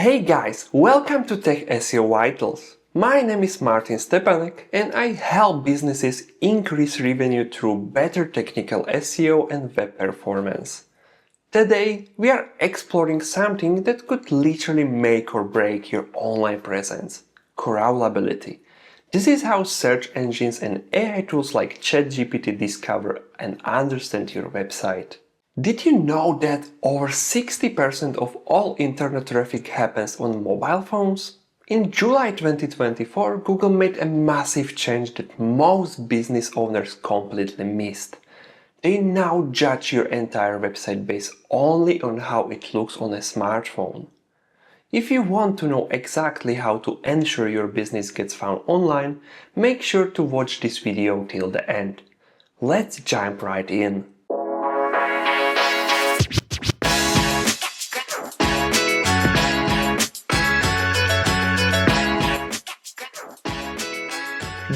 Hey guys, welcome to Tech SEO Vitals. My name is Martin Stepanek and I help businesses increase revenue through better technical SEO and web performance. Today, we are exploring something that could literally make or break your online presence: crawlability. This is how search engines and AI tools like ChatGPT discover and understand your website. Did you know that over 60% of all internet traffic happens on mobile phones? In July 2024, Google made a massive change that most business owners completely missed. They now judge your entire website based only on how it looks on a smartphone. If you want to know exactly how to ensure your business gets found online, make sure to watch this video till the end. Let's jump right in.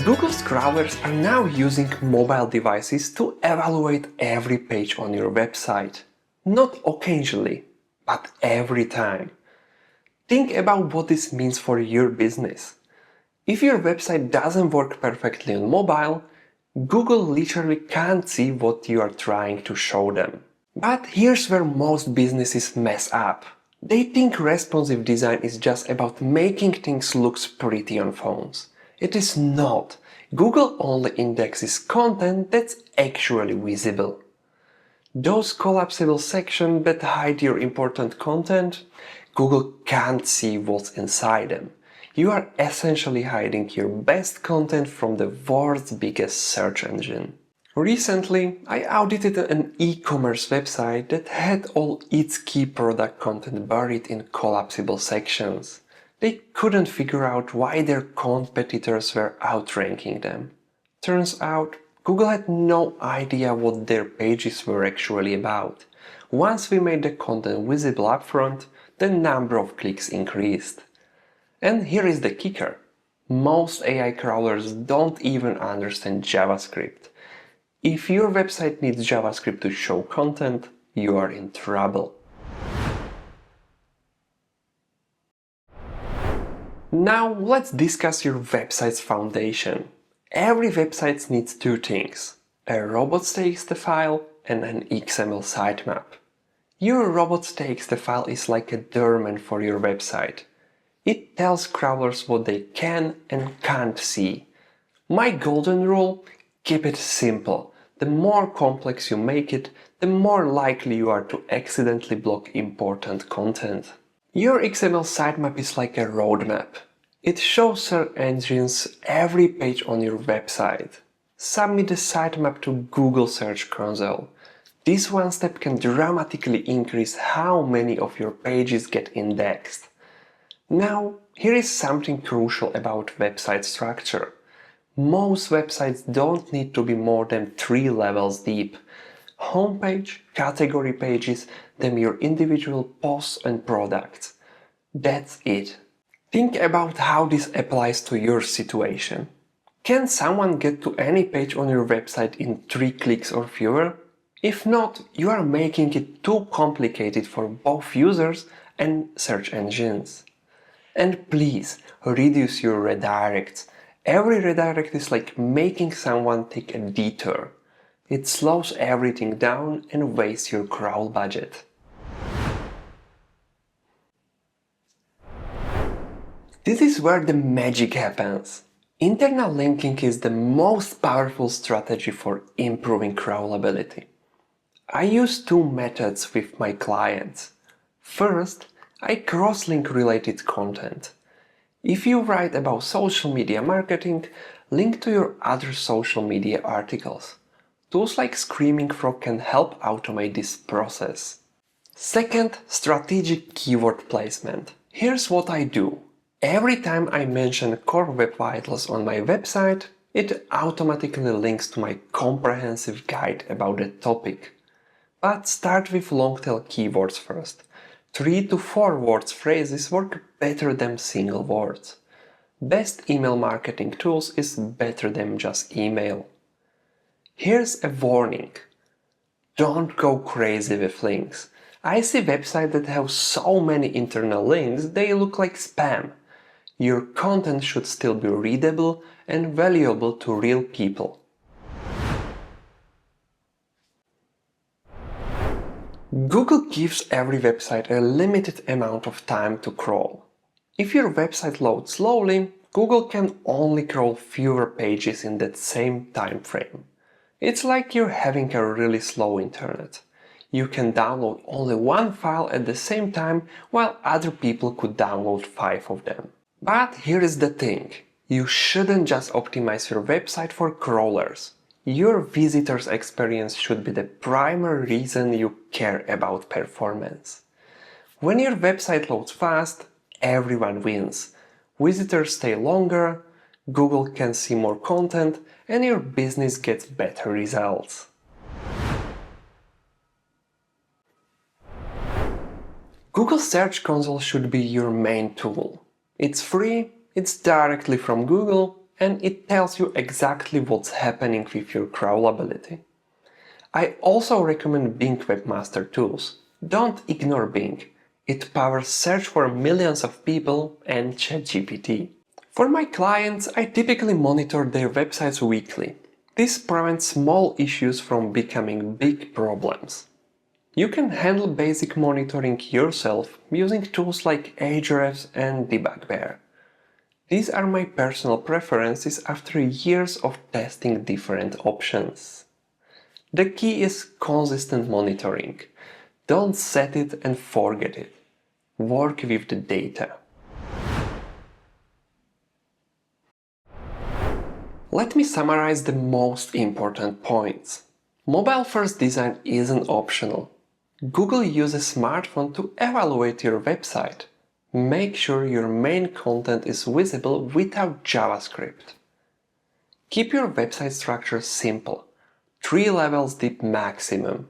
Google's crawlers are now using mobile devices to evaluate every page on your website. Not occasionally, but every time. Think about what this means for your business. If your website doesn't work perfectly on mobile, Google literally can't see what you are trying to show them. But here's where most businesses mess up. They think responsive design is just about making things look pretty on phones. It is not. Google only indexes content that's actually visible. Those collapsible sections that hide your important content, Google can't see what's inside them. You are essentially hiding your best content from the world's biggest search engine. Recently, I audited an e-commerce website that had all its key product content buried in collapsible sections. They couldn't figure out why their competitors were outranking them. Turns out, Google had no idea what their pages were actually about. Once we made the content visible upfront, the number of clicks increased. And here is the kicker. Most AI crawlers don't even understand JavaScript. If your website needs JavaScript to show content, you are in trouble. Now let's discuss your website's foundation. Every website needs two things: a robots.txt file and an XML sitemap. Your robots.txt file is like a doorman for your website. It tells crawlers what they can and can't see. My golden rule: keep it simple. The more complex you make it, the more likely you are to accidentally block important content. Your XML sitemap is like a roadmap. It shows search engines every page on your website. Submit the sitemap to Google Search Console. This one step can dramatically increase how many of your pages get indexed. Now, here is something crucial about website structure. Most websites don't need to be more than 3 levels deep. Homepage, category pages, then your individual posts and products. That's it. Think about how this applies to your situation. Can someone get to any page on your website in 3 clicks or fewer? If not, you are making it too complicated for both users and search engines. And please, reduce your redirects. Every redirect is like making someone take a detour. It slows everything down and wastes your crawl budget. This is where the magic happens. Internal linking is the most powerful strategy for improving crawlability. I use two methods with my clients. First, I cross-link related content. If you write about social media marketing, link to your other social media articles. Tools like Screaming Frog can help automate this process. Second, strategic keyword placement. Here's what I do. Every time I mention core web vitals on my website, it automatically links to my comprehensive guide about the topic. But start with long-tail keywords first. 3 to 4 words phrases work better than single words. Best email marketing tools is better than just email. Here's a warning. Don't go crazy with links. I see websites that have so many internal links they look like spam. Your content should still be readable and valuable to real people. Google gives every website a limited amount of time to crawl. If your website loads slowly, Google can only crawl fewer pages in that same time frame. It's like you're having a really slow internet. You can download only one file at the same time while other people could download 5 of them. But here is the thing. You shouldn't just optimize your website for crawlers. Your visitors' experience should be the primary reason you care about performance. When your website loads fast, everyone wins. Visitors stay longer, Google can see more content, and your business gets better results. Google Search Console should be your main tool. It's free, it's directly from Google, and it tells you exactly what's happening with your crawlability. I also recommend Bing Webmaster Tools. Don't ignore Bing. It powers search for millions of people and ChatGPT. For my clients, I typically monitor their websites weekly. This prevents small issues from becoming big problems. You can handle basic monitoring yourself using tools like Ahrefs and Debugbear. These are my personal preferences after years of testing different options. The key is consistent monitoring. Don't set it and forget it. Work with the data. Let me summarize the most important points. Mobile-first design isn't optional. Google uses smartphone to evaluate your website. Make sure your main content is visible without JavaScript. Keep your website structure simple. 3 levels deep maximum.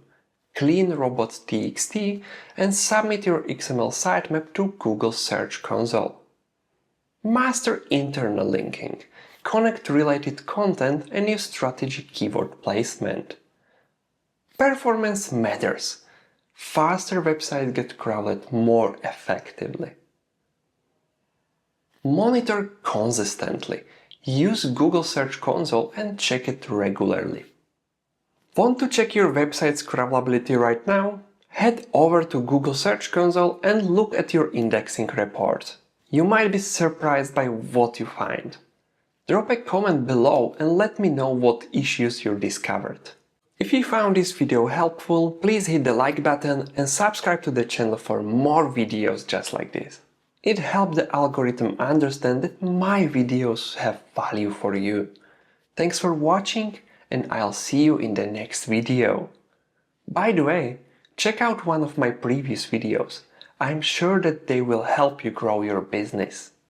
Clean robots.txt and submit your XML sitemap to Google Search Console. Master internal linking. Connect related content and use strategic keyword placement. Performance matters. Faster websites get crawled more effectively. Monitor consistently. Use Google Search Console and check it regularly. Want to check your website's crawlability right now? Head over to Google Search Console and look at your indexing report. You might be surprised by what you find. Drop a comment below and let me know what issues you discovered. If you found this video helpful, please hit the like button and subscribe to the channel for more videos just like this. It helps the algorithm understand that my videos have value for you. Thanks for watching, and I'll see you in the next video. By the way, check out one of my previous videos. I'm sure that they will help you grow your business.